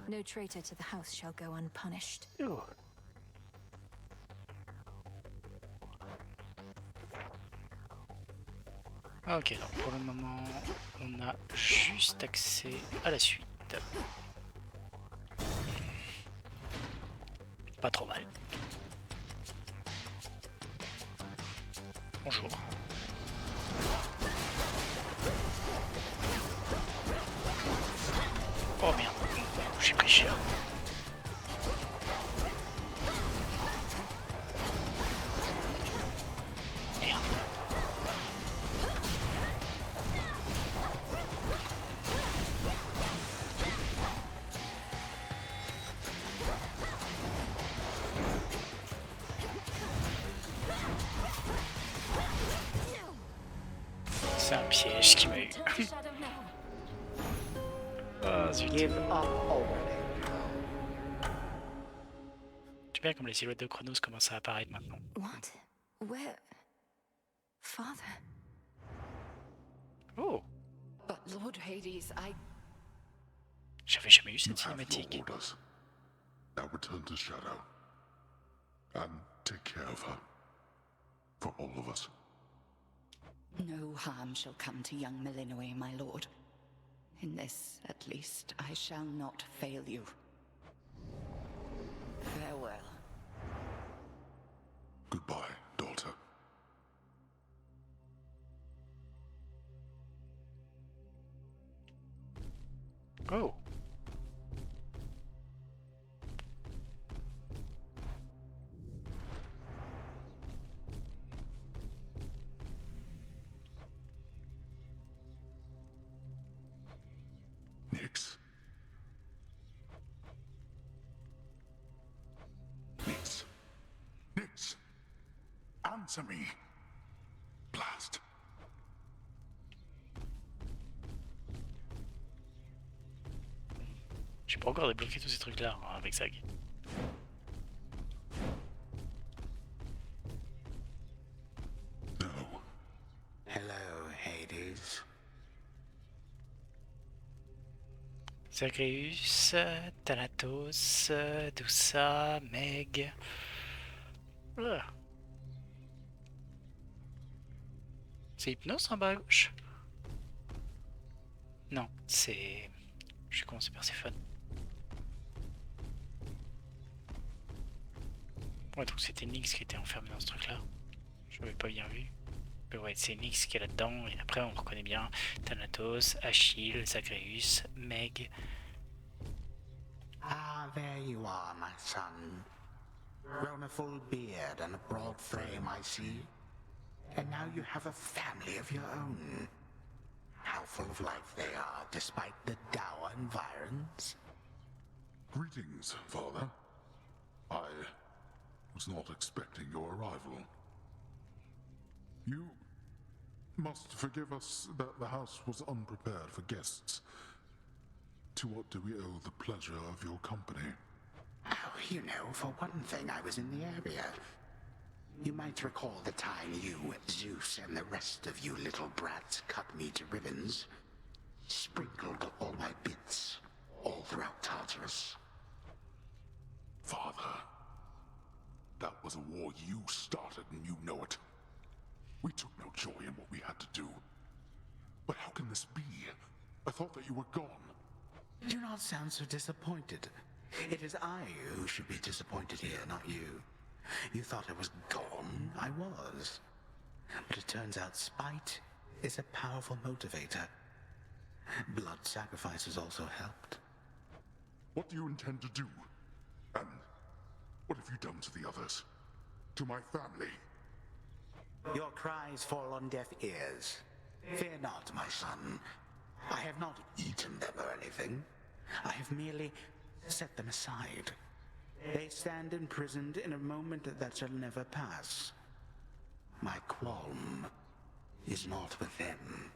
No traitor to the house shall go unpunished. Oh. Ok, donc pour le moment, on a juste accès à la suite. Pas trop mal. Bonjour. Oh merde, j'ai pris cher. Merde. C'est un piège qui m'a eu. Ah, zut. Give up already. C'est bien comme les silhouettes de Chronos commencent à apparaître maintenant. What? Where? Father? Oh, But Lord Hades, j'avais jamais eu cette You have your cinématique. orders. Now return to Shadow. And take care of her. For all of us. no harm shall come to young Melinoe, my lord. In this, at least, I shall not fail you. Farewell. Goodbye, daughter. Oh. Nyx. Answer me. Blast. J'ai pas encore débloqué tous ces trucs là hein, avec Zag. No. Hello, Hades. Zagreus, Thanatos, Doussa, Meg. Voilà. C'est Hypnos en bas à gauche? Non, c'est... Je vais commencer par Perséphone. Ouais, donc c'était Nyx qui était enfermé dans ce truc-là. Je l'avais pas bien vu. Mais ouais, c'est Nyx qui est là-dedans. Et après, on reconnaît bien Thanatos, Achille, Zagreus, Meg. Ah, there you are, my son. Grown a full beard and a broad frame, I see. And now you have a family of your own. How full of life they are, despite the dour environs. Greetings, Father. I was not expecting your arrival. You must forgive us that the house was unprepared for guests. To what do we owe the pleasure of your company? Oh, you know, for one thing, I was in the area. You might recall the time you, Zeus, and the rest of you little brats cut me to ribbons. Sprinkled all my bits all throughout Tartarus. Father, that was a war you started and you know it. We took no joy in what we had to do. But how can this be? I thought that you were gone. Do not sound so disappointed. It is I who should be disappointed here, not you. You thought I was gone. I was. But it turns out spite is a powerful motivator. Blood sacrifices also helped. What do you intend to do? And what have you done to the others? To my family? Your cries fall on deaf ears. Fear not, my son. I have not eaten them or anything. I have merely set them aside. They stand imprisoned in a moment that shall never pass. My qualm is not with them.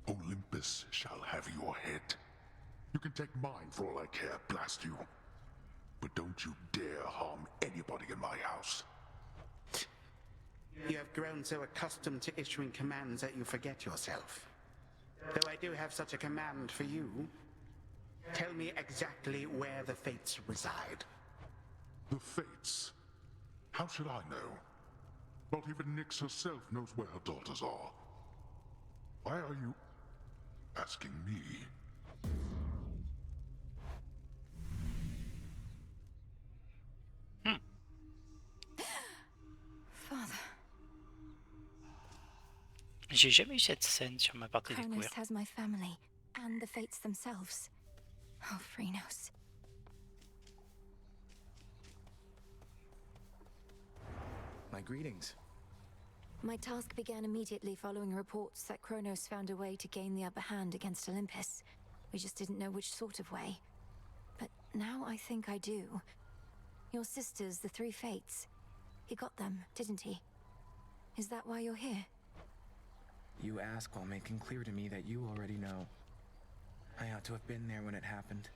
Olympus shall have your head. You can take mine for all I care, blast you. But don't you dare harm anybody in my house. You have grown so accustomed to issuing commands that you forget yourself. Though I do have such a command for you, tell me exactly where the Fates reside. The Fates? How should I know? Not even Nyx herself knows where her daughters are. Why are you asking me? Father, J'ai jamais eu cette scène sur ma partie Cronus découverte. has my family and the Fates themselves. Oh, Phrynos. My greetings. My task began immediately following reports that Kronos found a way to gain the upper hand against Olympus. We just didn't know which sort of way. But now I think I do. Your sisters, the three Fates. He got them, didn't he? Is that why you're here? You ask while making clear to me that you already know. I ought to have been there when it happened.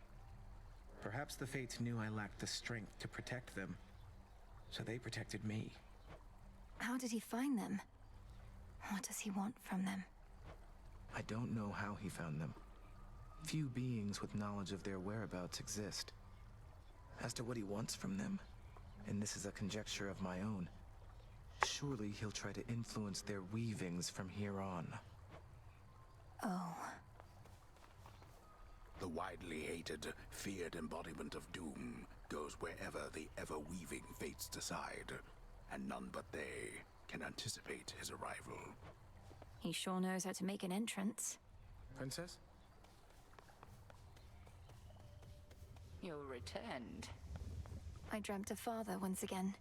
Perhaps the Fates knew I lacked the strength to protect them, so they protected me. How did he find them? What does he want from them? I don't know how he found them. Few beings with knowledge of their whereabouts exist. As to what he wants from them, and this is a conjecture of my own, surely he'll try to influence their weavings from here on. Oh. The widely hated, feared embodiment of doom goes wherever the ever-weaving Fates decide, and none but they can anticipate his arrival. He sure knows how to make an entrance. Princess? You returned. I dreamt of Father once again,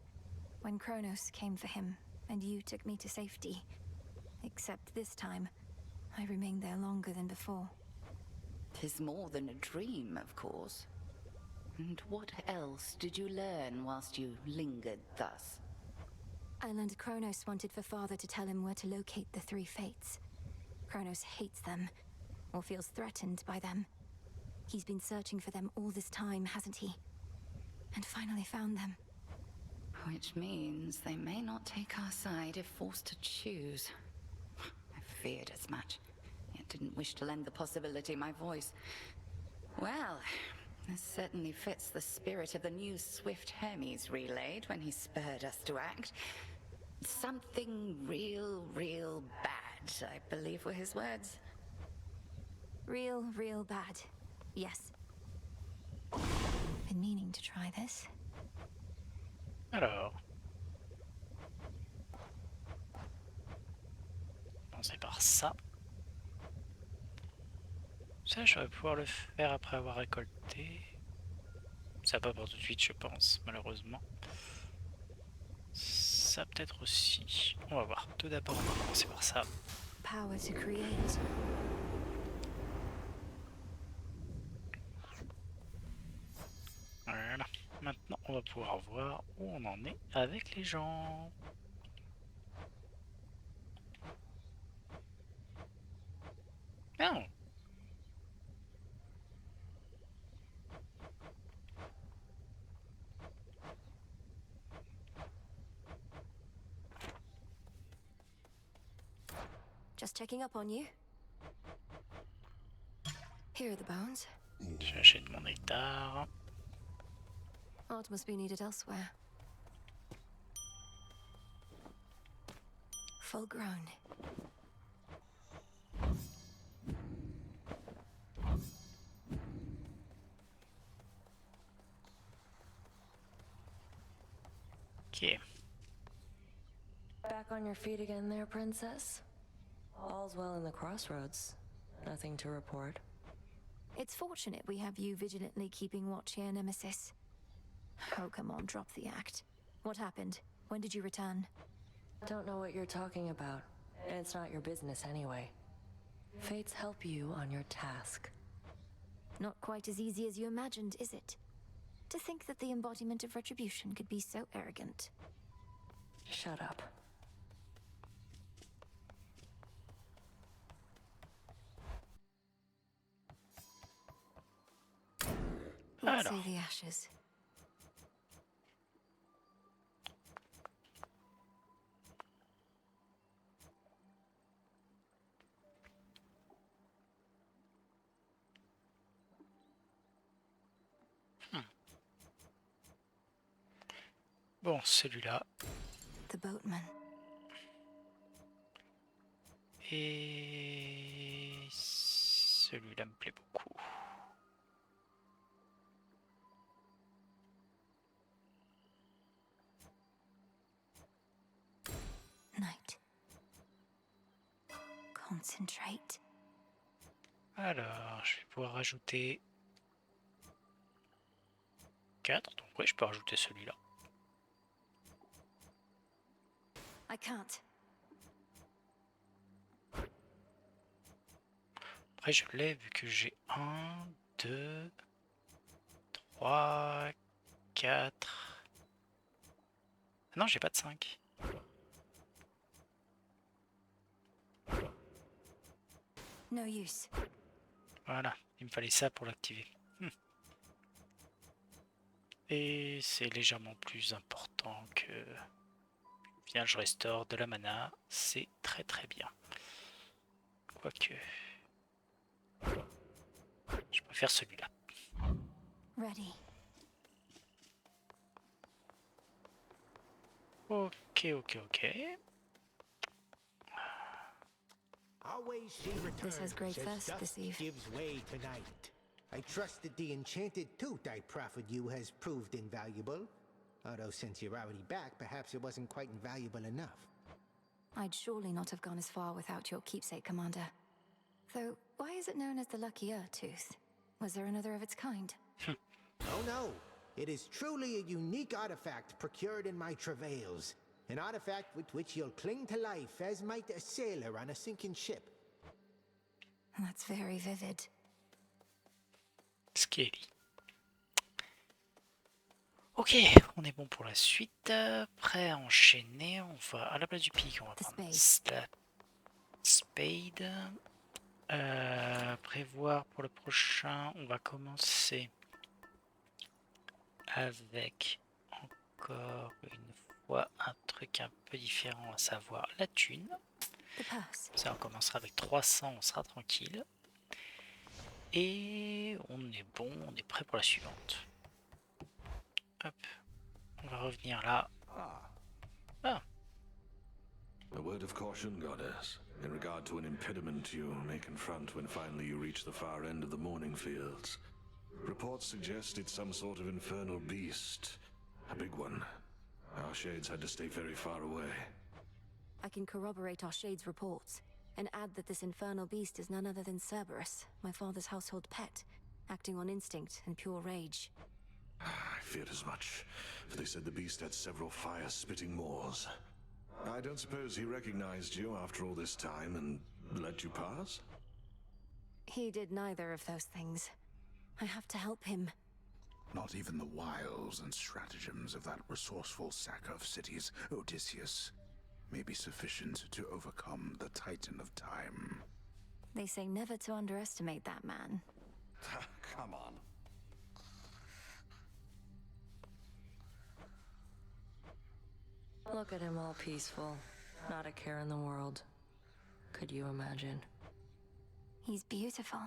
when Kronos came for him, and you took me to safety. Except this time, I remained there longer than before. 'Tis more than a dream, of course. And what else did you learn whilst you lingered thus? I learned Kronos wanted for Father to tell him where to locate the three fates. Kronos hates them, or feels threatened by them. He's been searching for them all this time, hasn't he? And finally found them. Which means they may not take our side if forced to choose. I feared as much, yet didn't wish to lend the possibility my voice. Well, this certainly fits the spirit of the news Swift Hermes relayed when he spurred us to act. Something real bad, I believe were his words. Real bad. Yes. Been meaning to try this. Alors. Commencer par ça. Ça, je vais pouvoir le faire après avoir récolté. Ça va pas pour tout de suite, je pense, malheureusement. Ça peut-être aussi. On va voir. Tout d'abord, on va commencer par ça. Power to create. Voilà. Maintenant, on va pouvoir voir où on en est avec les gens. Non. Just checking up on you. Here are the bones. J'achète mon nectar. Art must be needed elsewhere. Full grown. Ok. Back on your feet again there, Princess? All's well in the crossroads. Nothing to report. It's fortunate we have you vigilantly keeping watch here, Nemesis. Oh, come on, drop the act. What happened? When did you return? Don't know what you're talking about. And it's not your business anyway. Fates help you on your task. Not quite as easy as you imagined, is it? To think that the embodiment of retribution could be so arrogant. Shut up. Let's say the ashes. Bon, celui-là. The boatman. Et celui-là me plaît beaucoup. Night. Concentrate. Alors, je vais pouvoir rajouter 4, donc ouais, je peux rajouter celui-là. I can't. Après, je l'ai vu que j'ai 1, 2, 3, 4. Non, j'ai pas de 5. No use. Voilà, il me fallait ça pour l'activer. Et c'est légèrement plus important que... Bien, je restaure de la mana, c'est très bien. Quoique... Je préfère celui-là. Ready. Ok. Always she returns This has great as thirst dusk this eve. gives way to night. I trust that the enchanted tooth I proffered you has proved invaluable. Although since you're already back, perhaps it wasn't quite invaluable enough. I'd surely not have gone as far without your keepsake, Commander. Though, why is it known as the Lucky Tooth? Was there another of its kind? Oh no! It is truly a unique artifact procured in my travails. An artifact with which you'll cling to life as might a sailor on a sinking ship. That's very vivid. Scary. Ok, on est bon pour la suite. Prêt à enchaîner. On va à la place du pic, on va prendre la spade. Prévoir pour le prochain, on va commencer avec encore une fois un truc un peu différent, à savoir la thune. Ça, on commencera avec 300, on sera tranquille. Et on est bon, on est prêt pour la suivante. Hop, on va revenir là. Ah. A word of caution, Goddess, in regard to an impediment you may confront when finally you reach the far end of the Morning Fields. Reports suggest it's some sort of infernal beast. A big one. Our shades had to stay very far away. I can corroborate our Shade's reports, and add that this infernal beast is none other than Cerberus, my father's household pet, acting on instinct and pure rage. I feared as much, for they said the beast had several fire-spitting maws. I don't suppose he recognized you after all this time and let you pass? He did neither of those things. I have to help him. Not even the wiles and stratagems of that resourceful sacker of cities, Odysseus, may be sufficient to overcome the Titan of Time. They say never to underestimate that man. Come on. Look at him all peaceful, not a care in the world. Could you imagine? He's beautiful.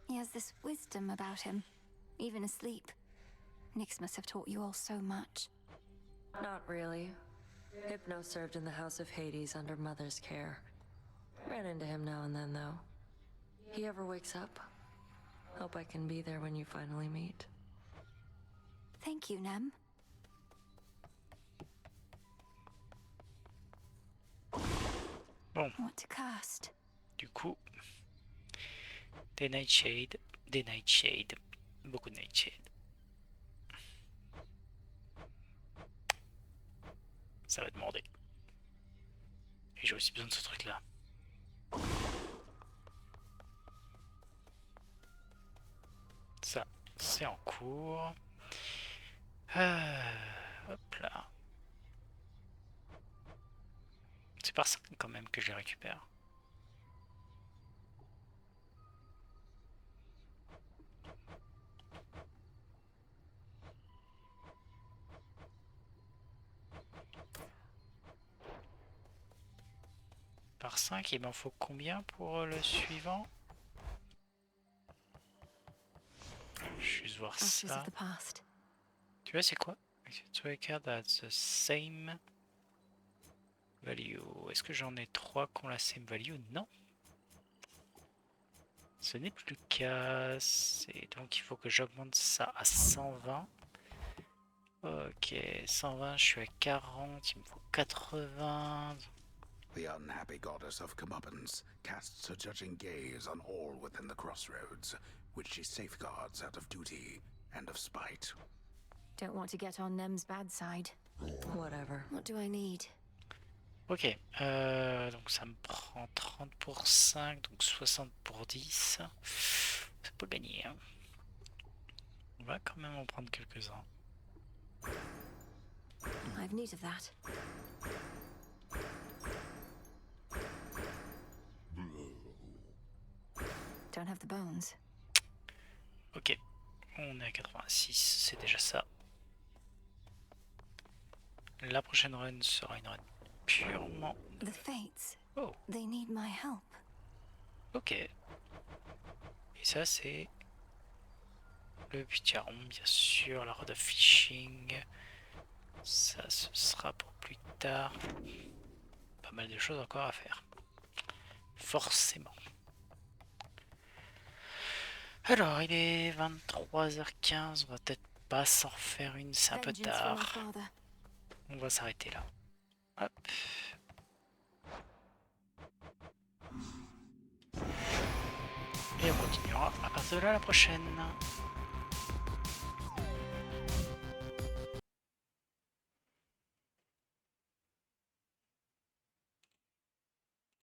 He has this wisdom about him, even asleep. Nyx must have taught you all so much. Not really. Hypno served in the House of Hades under Mother's care. Ran into him now and then, though. He ever wakes up? Hope I can be there when you finally meet. Thank you, Nem. Bon. What to cast? Du coup, des Nightshade, beaucoup de Nightshade. Ça va demander. Et j'ai aussi besoin de ce truc là. Ça, c'est en cours. Hop là. C'est par 5 quand même que je les récupère. Par 5, il m'en faut combien pour le suivant? Je vais juste voir ça. Tu vois c'est quoi? To a card at the same value. Est-ce que j'en ai 3 qui ont la same value? Non. Ce n'est plus le cas. Donc il faut que j'augmente ça à 120. Ok, 120, je suis à 40, il me faut 80. The unhappy goddess of comeuppance casts her judging gaze on all within the crossroads, which she safeguards out of duty and of spite. Don't want to get on Nem's bad side. Whatever. What do I need? Ok, donc ça me prend 30 pour 5, donc 60 pour 10. C'est pas gagné, hein. On va quand même en prendre quelques-uns. I've need of that. Don't have the bones. Ok, on est à 86, c'est déjà ça. La prochaine run sera une run purement... The Fates. Oh. They need my help. Ok. Et ça c'est... Le Putiaron, bien sûr, la road of fishing. Ça, ce sera pour plus tard. Pas mal de choses encore à faire. Forcément. Alors, il est 23h15. On va peut-être pas s'en refaire une, c'est un peu tard. On va s'arrêter là. Hop. Et on continuera à partir de là la prochaine.